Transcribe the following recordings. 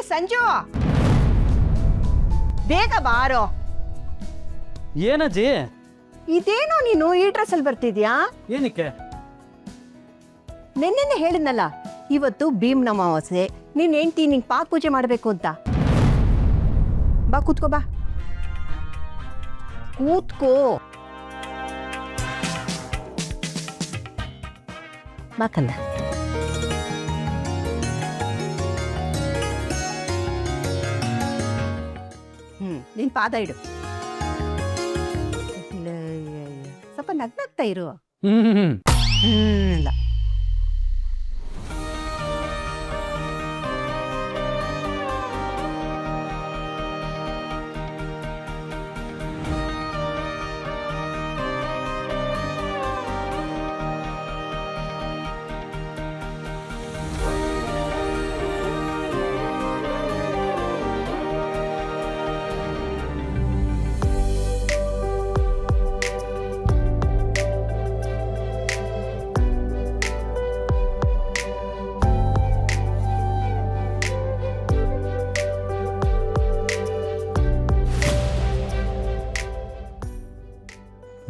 ಸಂಜು, ಬೇಗ ಬಾರೋ. ಏನಜ್ಜಿ? ಇದೇನೋ ನೀನು ಈ ಡ್ರೆಸ್ಸಲ್ಲಿ ಬರ್ತಿದ್ಯಾ? ಏನಕ್ಕೆ? ನೆನ್ನೆನೆ ಹೇಳಿದ್ನಲ್ಲ, ಇವತ್ತು ಭೀಮ್ನ ಅಮಾವಾಸ್ಯೆ, ನಿನ್ ಹೆಂಡ್ತಿ ನಿಂಗೆ ಪಾದ ಪೂಜೆ ಮಾಡಬೇಕು ಅಂತ. ಬಾ ಕೂತ್ಕೋ, ಬಾ ಕೂತ್ಕೋ. ಬಾ ಕಂದ. ನಿನ್ ಪಾದ ಇಡು. ಸ್ವಲ್ಪ ನಗ್ನಗ್ತಾ ಇರು. ಇಲ್ಲ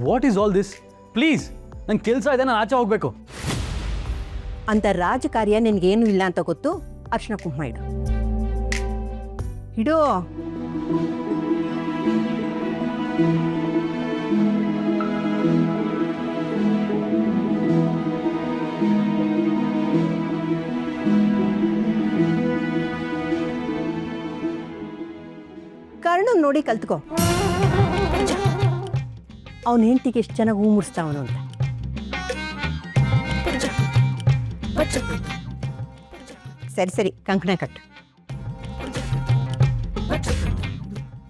what is all this? Please, ನಂಗೆ ಕೆಲಸ ಇದೆ, ನಾನು ಆಚೆ ಹೋಗ್ಬೇಕು. ಅಂತ ರಾಜಕಾರ್ಯ ನಿನ್ಗೇನು ಇಲ್ಲ ಅಂತ ಗೊತ್ತು. ಅರ್ಶಿನ ಕುಂಕುಮ ಇಡು. ಇಡು. ಕರ್ಣ ನೋಡಿ ಕಲ್ತ್ಕೋ. ಅವನ ಹೆಂಡತಿಗೆ ಎಷ್ಟು ಚೆನ್ನಾಗಿ ಹೂ ಮುಡಿಸ್ತಾವನು ಅಂತ. ಸರಿ ಸರಿ, ಕಂಕಣ ಕಟ್ಟು.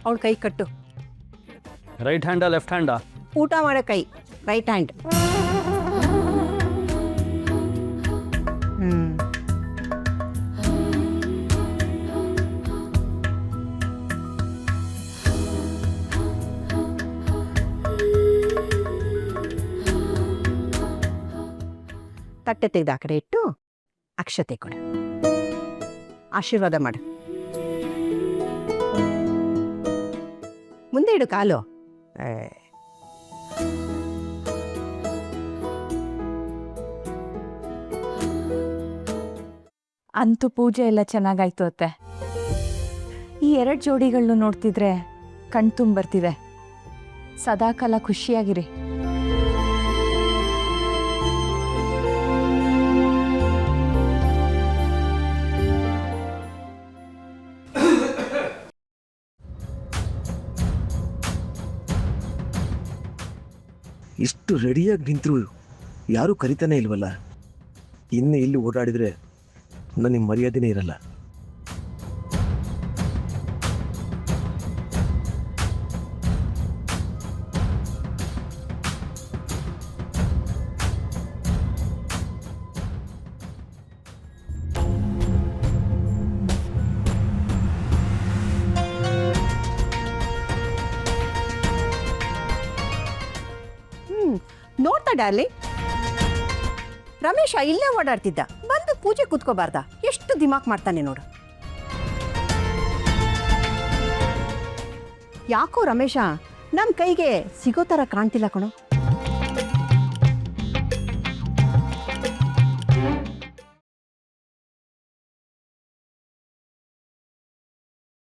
ಅವಳ ಕೈ ಕಟ್ಟು. ರೈಟ್ ಹ್ಯಾಂಡಾ ಲೆಫ್ಟ್ ಹ್ಯಾಂಡಾ? ಊಟ ಮಾಡೋ ಕೈ, ರೈಟ್ ಹ್ಯಾಂಡ್. ತಟ್ಟೆ ತೆಗೆದು ಆ ಕಡೆ ಇಟ್ಟು ಅಕ್ಷತೆ ಕೊಡು. ಆಶೀರ್ವಾದ ಮಾಡು. ಮುಂದೆ ಇಡು ಕಾಲು. ಅಂತೂ ಪೂಜೆ ಎಲ್ಲ ಚೆನ್ನಾಗಾಯ್ತು ಅತ್ತೆ. ಈ 2 ಜೋಡಿಗಳನ್ನು ನೋಡ್ತಿದ್ರೆ ಕಣ್ತುಂಬ ಬರ್ತಿದೆ. ಸದಾಕಾಲ ಖುಷಿಯಾಗಿರಿ. ಇಷ್ಟು ರೆಡಿಯಾಗಿ ನಿಂತರು ಯಾರೂ ಕರಿತಾನೆ ಇಲ್ವಲ್ಲ. ಇನ್ನು ಇಲ್ಲಿ ಓಡಾಡಿದರೆ ನನಗೆ ಮರ್ಯಾದೆನೇ ಇರಲ್ಲ. ನೋಡ್ತಾ ಡಾರ್ಲಿ, ರಮೇಶ ಇಲ್ಲೇ ಓಡಾಡ್ತಿದ್ದ, ಬಂದು ಪೂಜೆ ಕೂತ್ಕೋಬಾರ್ದ? ಎಷ್ಟು ದಿಮಾಕ್ ಮಾಡ್ತಾನೆ ನೋಡು. ಯಾಕೋ ರಮೇಶ ನಮ್ಮ ಕೈಗೆ ಸಿಗೋ ಥರ ಕಾಣ್ತಿಲ್ಲ ಕಣೋ.